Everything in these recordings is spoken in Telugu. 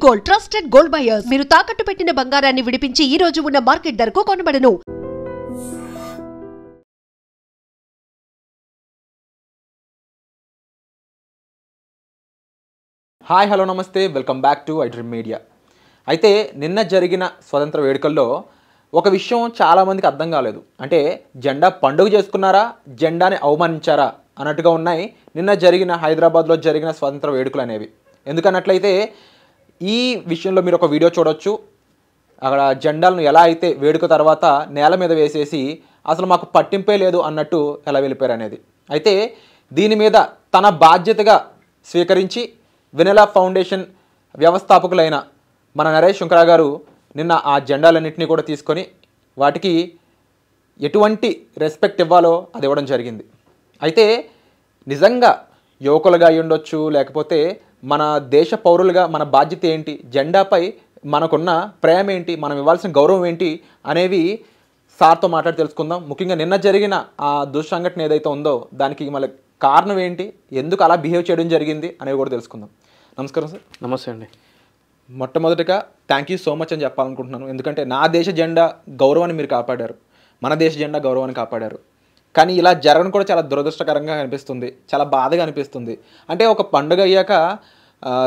Gold trusted gold buyers. మీరు తాకట్టు పెట్టిన బంగారాన్ని విడిపించి ఈ రోజు ఉన్న మార్కెట్ ధరకు కొనబడను. హాయ్ హలో నమస్తే, welcome back to I dream media. అయితే నిన్న జరిగిన స్వతంత్ర వేడుకల్లో ఒక విషయం చాలామందికి అర్థం కాలేదు. అంటే జెండా పండుగ చేసుకున్నారా, జెండాని అవమానించారా అన్నట్టుగా ఉన్నాయి నిన్న జరిగిన హైదరాబాద్లో జరిగిన స్వతంత్ర వేడుకలు అనేవి. ఎందుకన్నట్లయితే ఈ విషయంలో మీరు ఒక వీడియో చూడొచ్చు. అక్కడ జెండాలను ఎలా అయితే వేడుక తర్వాత నేల మీద వేసేసి అసలు మాకు పట్టింపే లేదు అన్నట్టు ఎలా వెళ్ళిపోయారు అనేది. అయితే దీని మీద తన బాధ్యతగా స్వీకరించి వెనెలా ఫౌండేషన్ వ్యవస్థాపకులైన మన నరేష్ శుంకరా గారు నిన్న ఆ జెండాలన్నింటినీ కూడా తీసుకొని వాటికి ఎటువంటి రెస్పెక్ట్ ఇవ్వాలో అది ఇవ్వడం జరిగింది. అయితే నిజంగా యువకులుగా అయి ఉండొచ్చు, లేకపోతే మన దేశ పౌరులుగా మన బాధ్యత ఏంటి, జెండాపై మనకున్న ప్రేమ ఏంటి, మనం ఇవ్వాల్సిన గౌరవం ఏంటి అనేవి సార్తో మాట్లాడి తెలుసుకుందాం. ముఖ్యంగా నిన్న జరిగిన ఆ దుస్సంఘటన ఏదైతే ఉందో దానికి మళ్ళీ కారణం ఏంటి, ఎందుకు అలా బిహేవ్ చేయడం జరిగింది అనేవి కూడా తెలుసుకుందాం. నమస్కారం సార్. నమస్తే అండి. మొట్టమొదటిగా థ్యాంక్ యూ సో మచ్ అని చెప్పాలనుకుంటున్నాను. ఎందుకంటే నా దేశ జెండా గౌరవాన్ని మీరు కాపాడారు, మన దేశ జెండా గౌరవాన్ని కాపాడారు. కానీ ఇలా జరగడం కూడా చాలా దురదృష్టకరంగా అనిపిస్తుంది, చాలా బాధగా అనిపిస్తుంది. అంటే ఒక పండుగ అయ్యాక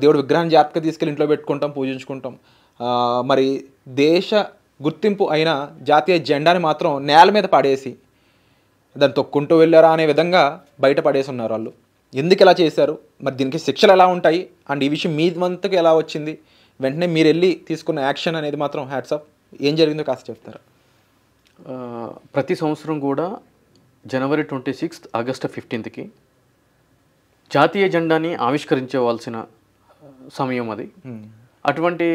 దేవుడు విగ్రహాన్ని జాగ్రత్తగా తీసుకెళ్ళి ఇంట్లో పెట్టుకుంటాం, పూజించుకుంటాం. మరి దేశ గుర్తింపు అయిన జాతీయ జెండాని మాత్రం నేల మీద పడేసి దాన్ని తొక్కుంటూ వెళ్ళారా అనే విధంగా బయట పడేసి ఉన్నారు వాళ్ళు. ఎందుకు ఇలా చేశారు, మరి దీనికి శిక్షలు ఎలా ఉంటాయి, అండ్ ఈ విషయం మీ వంతుకు ఎలా వచ్చింది, వెంటనే మీరు వెళ్ళి తీసుకున్న యాక్షన్ అనేది మాత్రం హ్యాట్స్ ఆఫ్. ఏం జరిగిందో కాస్త చెప్తారా? ప్రతి సంవత్సరం కూడా జనవరి 26, ఆగస్టు 15కి జాతీయ జెండాని ఆవిష్కరించవలసిన సమయం అది. అటువంటి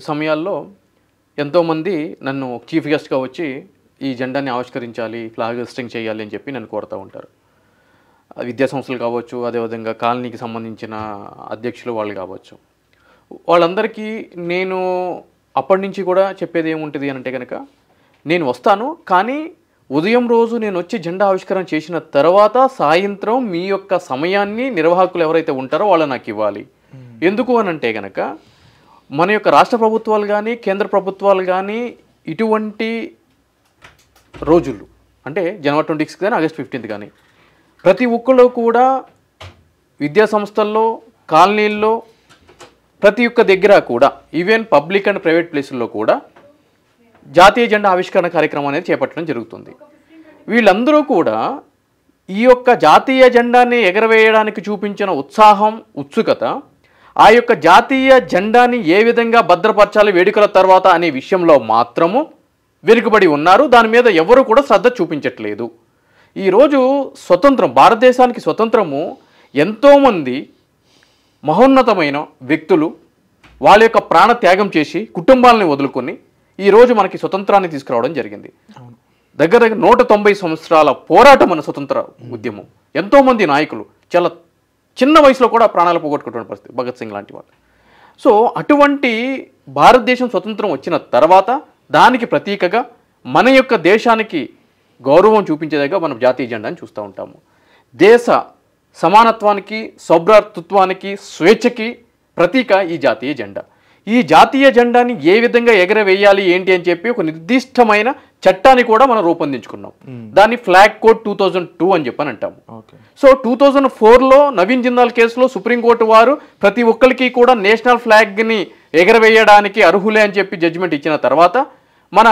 సమయాల్లో ఎంతోమంది నన్ను చీఫ్ గెస్ట్గా వచ్చి ఈ జెండాని ఆవిష్కరించాలి, ఫ్లాగ్ హోస్టింగ్ చేయాలి అని చెప్పి నన్ను కోరుతూ ఉంటారు. విద్యా సంస్థలు కావచ్చు, అదేవిధంగా కాలనీకి సంబంధించిన అధ్యక్షులు వాళ్ళు కావచ్చు. వాళ్ళందరికీ నేను అప్పటి నుంచి కూడా చెప్పేది ఏముంటుంది అని అంటే కనుక, నేను వస్తాను, కానీ ఉదయం రోజు నేను వచ్చి జెండా ఆవిష్కరణ చేసిన తర్వాత సాయంత్రం మీ యొక్క సమయాన్ని నిర్వాహకులు ఎవరైతే ఉంటారో వాళ్ళు నాకు ఇవ్వాలి. ఎందుకు అని అంటే కనుక, మన యొక్క రాష్ట్ర ప్రభుత్వాలు కానీ కేంద్ర ప్రభుత్వాలు కానీ ఇటువంటి రోజులు అంటే జనవరి 26 కానీ ఆగస్ట్ 15 కానీ ప్రతి ఒక్కళ్ళు కూడా విద్యా సంస్థల్లో, కాలనీల్లో, ప్రతి ఒక్క దగ్గర కూడా ఈవెన్ పబ్లిక్ అండ్ ప్రైవేట్ ప్లేసుల్లో కూడా జాతీయ జెండా ఆవిష్కరణ కార్యక్రమం అనేది చేపట్టడం జరుగుతుంది. వీళ్ళందరూ కూడా ఈ యొక్క జాతీయ జెండాని ఎగరవేయడానికి చూపించిన ఉత్సాహం, ఉత్సుకత, ఆ యొక్క జాతీయ జెండాని ఏ విధంగా భద్రపరచాలి వేడుకల తర్వాత అనే విషయంలో మాత్రము వెనుకబడి ఉన్నారు. దాని మీద ఎవరు కూడా శ్రద్ధ చూపించట్లేదు. ఈరోజు స్వతంత్రం, భారతదేశానికి స్వతంత్రము ఎంతోమంది మహోన్నతమైన వ్యక్తులు వాళ్ళ యొక్క ప్రాణ త్యాగం చేసి కుటుంబాలని వదులుకొని ఈరోజు మనకి స్వతంత్రాన్ని తీసుకురావడం జరిగింది. దగ్గర 190 సంవత్సరాల పోరాటం మన స్వతంత్ర ఉద్యమం. ఎంతోమంది నాయకులు చాలా చిన్న వయసులో కూడా ప్రాణాలు పోగొట్టుకున్న పరిస్థితి, భగత్ సింగ్ లాంటి వాళ్ళు. సో అటువంటి భారతదేశం స్వతంత్రం వచ్చిన తర్వాత దానికి ప్రతీకగా మన యొక్క దేశానికి గౌరవం చూపించేదిగా మనం జాతీయ జెండాని చూస్తూ ఉంటాము. దేశ సమానత్వానికి, సౌభ్రాతృత్వానికి, స్వేచ్ఛకి ప్రతీక ఈ జాతీయ జెండా. ఈ జాతీయ జెండాని ఏ విధంగా ఎగరవేయాలి ఏంటి అని చెప్పి ఒక నిర్దిష్టమైన చట్టాన్ని కూడా మనం రూపొందించుకున్నాం. దాన్ని ఫ్లాగ్ కోడ్ 2002 అని చెప్పని అంటాము. సో 2004లో నవీన్ జిందాల్ కేసులో సుప్రీంకోర్టు వారు ప్రతి ఒక్కరికి కూడా నేషనల్ ఫ్లాగ్ని ఎగరవేయడానికి అర్హులే అని చెప్పి జడ్జిమెంట్ ఇచ్చిన తర్వాత మన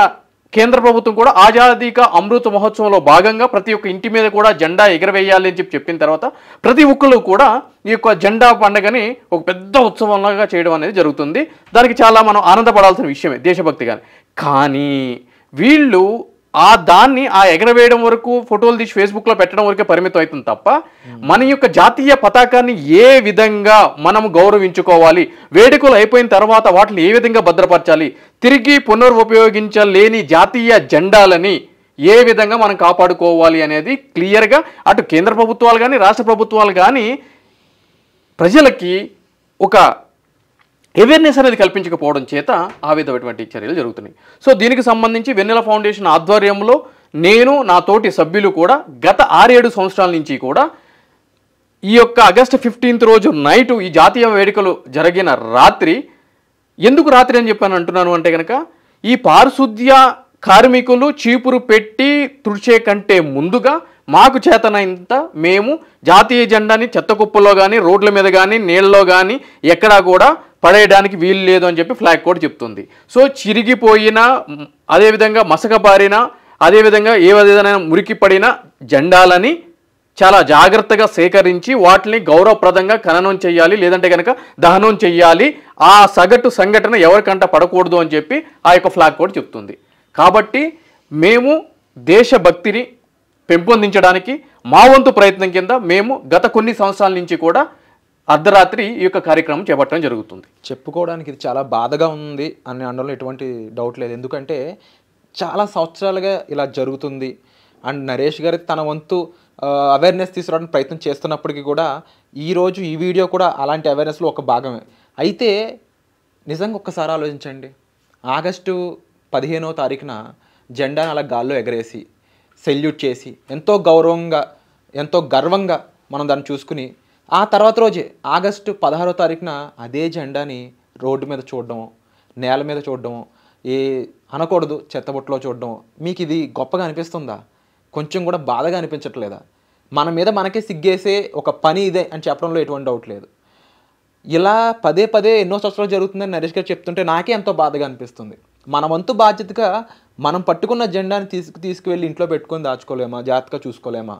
కేంద్ర ప్రభుత్వం కూడా ఆజాదీ కా అమృత మహోత్సవంలో భాగంగా ప్రతి ఒక్క ఇంటి మీద కూడా జెండా ఎగరవేయాలి అని చెప్పిన తర్వాత ప్రతి ఒక్కరు కూడా ఈ యొక్క జెండా పండుగని ఒక పెద్ద ఉత్సవంలాగా చేయడం అనేది జరుగుతుంది. దానికి చాలా మనం ఆనందపడాల్సిన విషయమే, దేశభక్తిగానే. కానీ వీళ్ళు దాన్ని ఎగరవేయడం వరకు, ఫోటోలు తీసి ఫేస్బుక్లో పెట్టడం వరకే పరిమితం అవుతుంది తప్ప మన యొక్క జాతీయ పతాకాన్ని ఏ విధంగా మనం గౌరవించుకోవాలి, వేడుకలు అయిపోయిన తర్వాత వాటిని ఏ విధంగా భద్రపరచాలి, తిరిగి పునరుపయోగించలేని జాతీయ జెండాలని ఏ విధంగా మనం కాపాడుకోవాలి అనేది క్లియర్గా అటు కేంద్ర ప్రభుత్వాలు కానీ రాష్ట్ర ప్రభుత్వాలు కానీ ప్రజలకి ఒక అవేర్నెస్ అనేది కల్పించకపోవడం చేత ఆ విధమైనటువంటి చర్యలు జరుగుతున్నాయి. సో దీనికి సంబంధించి వెన్నెల ఫౌండేషన్ ఆధ్వర్యంలో నేను, నా తోటి సభ్యులు కూడా గత 6-7 సంవత్సరాల నుంచి కూడా ఈ యొక్క ఆగస్టు 15 రోజు నైటు ఈ జాతీయ వేడుకలు జరిగిన రాత్రి ఎందుకు రాత్రి అని చెప్పాను అంటున్నాను అంటే కనుక ఈ పారిశుద్ధ్య కార్మికులు చీపురు పెట్టి తుడిచే కంటే ముందుగా మాకు చేతనంత మేము జాతీయ జెండాని చెత్త కుప్పల్లో కానీ రోడ్ల మీద కానీ నీళ్ళలో కానీ ఎక్కడా కూడా పడేయడానికి వీలు లేదు అని చెప్పి ఫ్లాగ్ కోడ్ చెప్తుంది. సో చిరిగిపోయిన, అదేవిధంగా మసకబారిన, అదేవిధంగా ఏ విధమైన మురికి పడిన జెండాలని చాలా జాగ్రత్తగా సేకరించి వాటిని గౌరవప్రదంగా ఖననం చేయాలి, లేదంటే కనుక దహనం చెయ్యాలి. ఆ సగటు సంఘటన ఎవరికంట పడకూడదు అని చెప్పి ఆ యొక్క ఫ్లాగ్ కోడ్ చెప్తుంది. కాబట్టి మేము దేశభక్తిని పెంపొందించడానికి మా వంతు ప్రయత్నం కింద మేము గత కొన్ని సంవత్సరాల నుంచి కూడా అర్ధరాత్రి ఈ యొక్క కార్యక్రమం చేపట్టడం జరుగుతుంది. చెప్పుకోవడానికి ఇది చాలా బాధగా ఉంది అని అనడంలో ఎటువంటి డౌట్ లేదు. ఎందుకంటే చాలా సంవత్సరాలుగా ఇలా జరుగుతుంది. అండ్ నరేష్ గారి తన వంతు అవేర్నెస్ తీసుకురావడానికి ప్రయత్నం చేస్తున్నప్పటికీ కూడా ఈరోజు ఈ వీడియో కూడా అలాంటి అవేర్నెస్లో ఒక భాగమే. అయితే నిజంగా ఒక్కసారి ఆలోచించండి, ఆగస్టు 15వ తారీఖున జెండాను అలా గాల్లో ఎగరేసి సెల్యూట్ చేసి ఎంతో గౌరవంగా ఎంతో గర్వంగా మనం దాన్ని చూసుకుని ఆ తర్వాత రోజే ఆగస్టు 16వ తారీఖున అదే జెండాని రోడ్డు మీద చూడడం, నేల మీద చూడడం, అనకూడదు చెత్తబుట్టలో చూడడం మీకు ఇది గొప్పగా అనిపిస్తుందా? కొంచెం కూడా బాధగా అనిపించట్లేదా? మన మీద మనకే సిగ్గేసే ఒక పని ఇదే అని చెప్పడంలో ఎటువంటి డౌట్ లేదు. ఇలా పదే పదే ఎన్నో సంవత్సరాలు జరుగుతుందని నరేష్ గారు చెప్తుంటే నాకే ఎంతో బాధగా అనిపిస్తుంది. మన వంతు బాధ్యతగా మనం పట్టుకున్న జెండాని తీసుకువెళ్ళి ఇంట్లో పెట్టుకొని దాచుకోలేమా, జాగ్రత్తగా చూసుకోలేమా?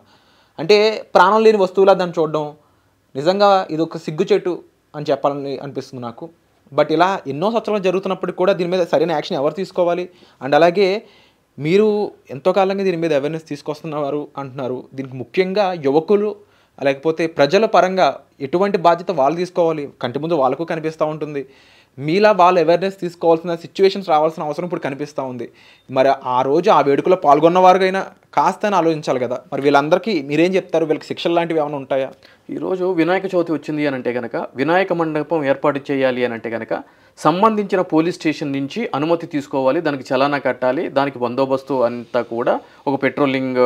అంటే ప్రాణం లేని వస్తువులా దాన్ని చూడడం నిజంగా ఇది ఒక సిగ్గుచేటు అని చెప్పాలని అనిపిస్తుంది నాకు. బట్ ఇలా ఎన్నో సంవత్సరాలు జరుగుతున్నప్పటికి కూడా దీని మీద సరైన యాక్షన్ ఎవరు తీసుకోవాలి? అండ్ అలాగే మీరు ఎంతో కాలంగా దీని మీద అవేర్నెస్ తీసుకొస్తున్నారు అంటున్నారు. దీనికి ముఖ్యంగా యువకులు లేకపోతే ప్రజల పరంగా ఎటువంటి బాధ్యత వాళ్ళు తీసుకోవాలి? కంటి ముందు వాళ్ళకు కనిపిస్తూ ఉంటుంది. మీలా వాళ్ళు అవేర్నెస్ తీసుకోవాల్సిన సిచ్యువేషన్స్ రావాల్సిన అవసరం ఇప్పుడు కనిపిస్తూ ఉంది. మరి ఆ రోజు ఆ వేడుకలో పాల్గొన్నవారికైనా కాస్త ఆలోచించాలి కదా. మరి వీళ్ళందరికీ మీరేం చెప్తారు? వీళ్ళకి శిక్షలు లాంటివి ఏమైనా ఉంటాయా? ఈరోజు వినాయక చవితి వచ్చింది అని అంటే కనుక వినాయక మండపం ఏర్పాటు చేయాలి అని అంటే కనుక సంబంధించిన పోలీస్ స్టేషన్ నుంచి అనుమతి తీసుకోవాలి, దానికి చలానా కట్టాలి, దానికి బందోబస్తు అంతా కూడా ఒక పెట్రోలింగ్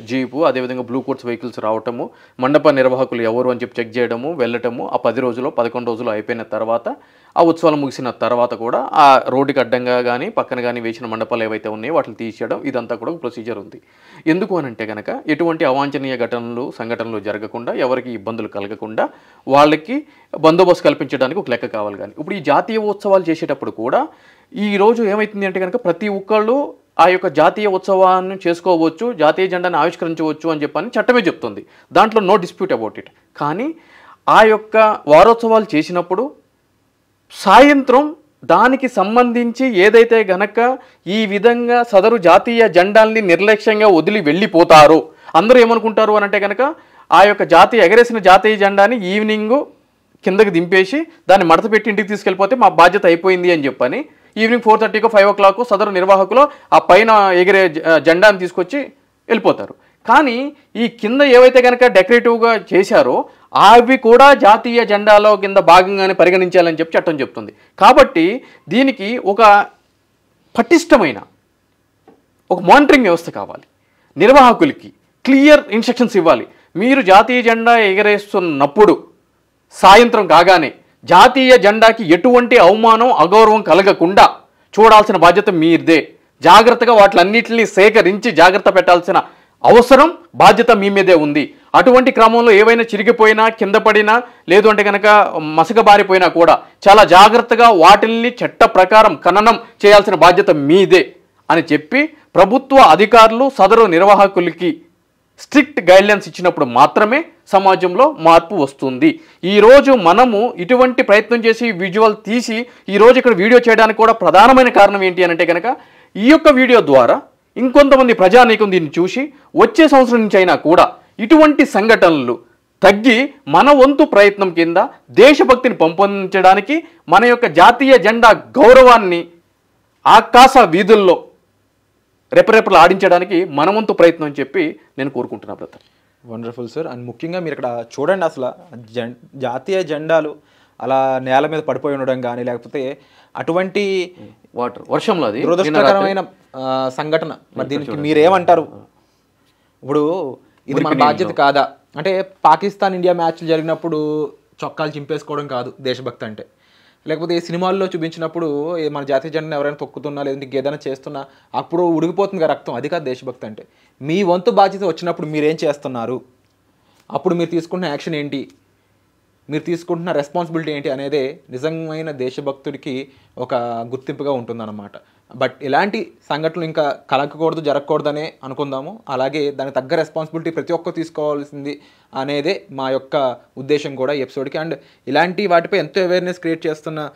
జీపు, అదేవిధంగా బ్లూ కోట్స్ వెహికల్స్ రావటము, మండప నిర్వాహకులు ఎవరు అని చెప్పి చెక్ చేయడము, వెళ్ళటము, ఆ 10 రోజులు 11 రోజులు అయిపోయిన తర్వాత ఆ ఉత్సవాలు ముగిసిన తర్వాత కూడా ఆ రోడ్డుకి అడ్డంగా కానీ పక్కన కానీ వేసిన మండపాలు ఏవైతే ఉన్నాయో వాటిని తీసేయడం, ఇదంతా కూడా ఒక ప్రొసీజర్ ఉంది. ఎందుకు అని అంటే కనుక ఎటువంటి అవాంఛనీయ సంఘటనలు జరగకుండా, ఎవరికి ఇబ్బందులు కలగకుండా వాళ్ళకి బందోబస్తు కల్పించడానికి ఒక లెక్క కావాలి. కానీ ఇప్పుడు ఈ జాతీయ ఉత్సవాలు చేసేటప్పుడు కూడా ఈరోజు ఏమవుతుంది అంటే కనుక ప్రతి ఒక్కళ్ళు ఆ యొక్క జాతీయ ఉత్సవాన్ని చేసుకోవచ్చు, జాతీయ జెండాను ఆవిష్కరించవచ్చు అని చెప్పని చట్టమే చెప్తుంది. దాంట్లో నో డిస్ప్యూట్ అబౌట్ ఇట్. కానీ ఆ యొక్క వారోత్సవాలు చేసినప్పుడు సాయంత్రం దానికి సంబంధించి ఏదైతే గనక ఈ విధంగా సదరు జాతీయ జెండాల్ని నిర్లక్ష్యంగా వదిలి వెళ్ళిపోతారో అందరూ ఏమనుకుంటారు అని అంటే కనుక ఆ యొక్క ఎగరేసిన జాతీయ జెండాని ఈవినింగ్ కిందకి దింపేసి దాన్ని మడత పెట్టి ఇంటికి తీసుకెళ్ళిపోతే మా బాధ్యత అయిపోయింది అని చెప్పని ఈవినింగ్ 4:30కో 5 o'clock సదరు నిర్వాహకులు ఆ పైన ఎగిరే జెండాని తీసుకొచ్చి వెళ్ళిపోతారు. కానీ ఈ కింద ఏవైతే కనుక డెకరేటివ్గా చేశారో అవి కూడా జాతీయ జెండాలో కింద భాగంగానే పరిగణించాలని చెప్పి చట్టం చెప్తుంది. కాబట్టి దీనికి ఒక పటిష్టమైన ఒక మానిటరింగ్ వ్యవస్థ కావాలి. నిర్వాహకులకి క్లియర్ ఇన్స్ట్రక్షన్స్ ఇవ్వాలి. మీరు జాతీయ జెండా ఎగరేస్తున్నప్పుడు సాయంత్రం కాగానే జాతీయ జెండాకి ఎటువంటి అవమానం అగౌరవం కలగకుండా చూడాల్సిన బాధ్యత మీదే. జాగ్రత్తగా వాటిలన్నింటినీ సేకరించి జాగ్రత్త పెట్టాల్సిన అవసరం బాధ్యత మీ మీదే ఉంది. అటువంటి క్రమంలో ఏవైనా చిరిగిపోయినా కింద పడినా లేదు అంటే కనుక మసకబారిపోయినా కూడా చాలా జాగ్రత్తగా వాటిల్ని చట్ట ప్రకారం ఖననం చేయాల్సిన బాధ్యత మీదే అని చెప్పి ప్రభుత్వ అధికారులు సదరు నిర్వాహకులకి స్ట్రిక్ట్ గైడ్లైన్స్ ఇచ్చినప్పుడు మాత్రమే సమాజంలో మార్పు వస్తుంది. ఈరోజు మనము ఇటువంటి ప్రయత్నం చేసి విజువల్ తీసి ఈరోజు ఇక్కడ వీడియో చేయడానికి కూడా ప్రధానమైన కారణం ఏంటి అని అంటే కనుక ఈ యొక్క వీడియో ద్వారా ఇంకొంతమంది ప్రజానీకం దీన్ని చూసి వచ్చే సంవత్సరం నుంచి అయినా కూడా ఇటువంటి సంఘటనలు తగ్గి మన వంతు ప్రయత్నం కింద దేశభక్తిని పెంపొందించడానికి మన యొక్క జాతీయ జెండా గౌరవాన్ని ఆకాశ వీధుల్లో రెపరెపలు ఆడించడానికి మన వంతు ప్రయత్నం అని చెప్పి నేను కోరుకుంటున్నా బ్రదర్. Wonderful sir. అండ్ ముఖ్యంగా మీరు ఇక్కడ చూడండి, అసలు జాతీయ జెండాలు అలా నేల మీద పడిపోయి ఉండడం కానీ లేకపోతే అటువంటి వర్షంలో అది దురదృష్టకరమైన సంఘటన. మరి దీనికి మీరేమంటారు? ఇప్పుడు ఇది మన బాధ్యత కాదా? అంటే పాకిస్తాన్ ఇండియా మ్యాచ్లు జరిగినప్పుడు చొక్కాలు చింపేసుకోవడం కాదు దేశభక్తి అంటే. లేకపోతే ఏ సినిమాల్లో చూపించినప్పుడు మన జాతీయ జెండాను ఎవరైనా తొక్కుతున్నా లేదంటే ఇంకేదైనా చేస్తున్నా అప్పుడు ఉడికిపోతుంది రక్తం. అది కాదు దేశభక్తి అంటే. మీ వంతు బాధ్యత వచ్చినప్పుడు మీరేం చేస్తున్నారు, అప్పుడు మీరు తీసుకుంటున్న యాక్షన్ ఏంటి, మీరు తీసుకుంటున్న రెస్పాన్సిబిలిటీ ఏంటి అనేదే నిజమైన దేశభక్తుడికి ఒక గుర్తింపుగా ఉంటుందన్నమాట. బట్ ఇలాంటి సంఘటనలు ఇంకా కలగకూడదు, జరగకూడదనే అనుకుందాము. అలాగే దానికి తగ్గ రెస్పాన్సిబిలిటీ ప్రతి ఒక్కరు తీసుకోవాల్సింది అనేదే మా యొక్క ఉద్దేశం కూడా ఈ ఎపిసోడ్కి. అండ్ ఇలాంటి వాటిపై ఎంతో అవేర్నెస్ క్రియేట్ చేస్తున్న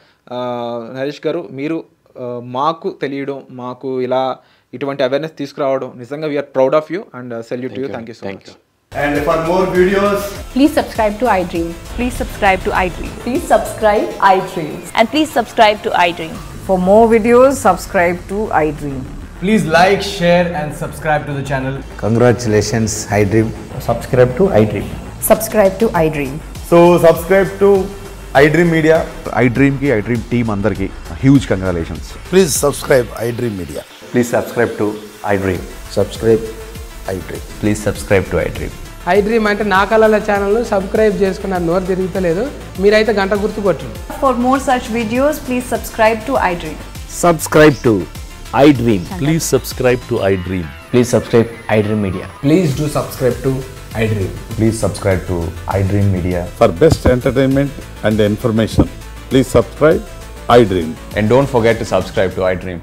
నరేష్ గారు, మీరు మాకు తెలియడం, మాకు ఇలా ఇటువంటి అవేర్నెస్ తీసుకురావడం నిజంగా we are proud of you and salute you. Thank you so much. And for more videos, please subscribe to iDream. Please subscribe to iDream. Please subscribe iDream. And please subscribe to iDream. For more videos, subscribe to iDream. please like, share and subscribe to the channel. Congratulations, iDream. Subscribe to iDream. Subscribe to iDream. So subscribe to iDream Media. iDream ki iDream team andarki huge congratulations. Please subscribe iDream Media. Please subscribe to iDream. Subscribe iDream. Please subscribe to iDream. iDream అంటే నా కళల ఛానల్ సబ్స్క్రైబ్ చేసుకున్న నోరు తిరుగుతలేదు, మీరైతే గంట గుర్తు కొట్టండి. For more such videos, please subscribe to iDream. Subscribe to iDream. Please subscribe to iDream. Please subscribe iDream Media. Please do subscribe to iDream. Please subscribe to iDream Media. For best entertainment and information, please subscribe iDream. And don't forget to subscribe to iDream.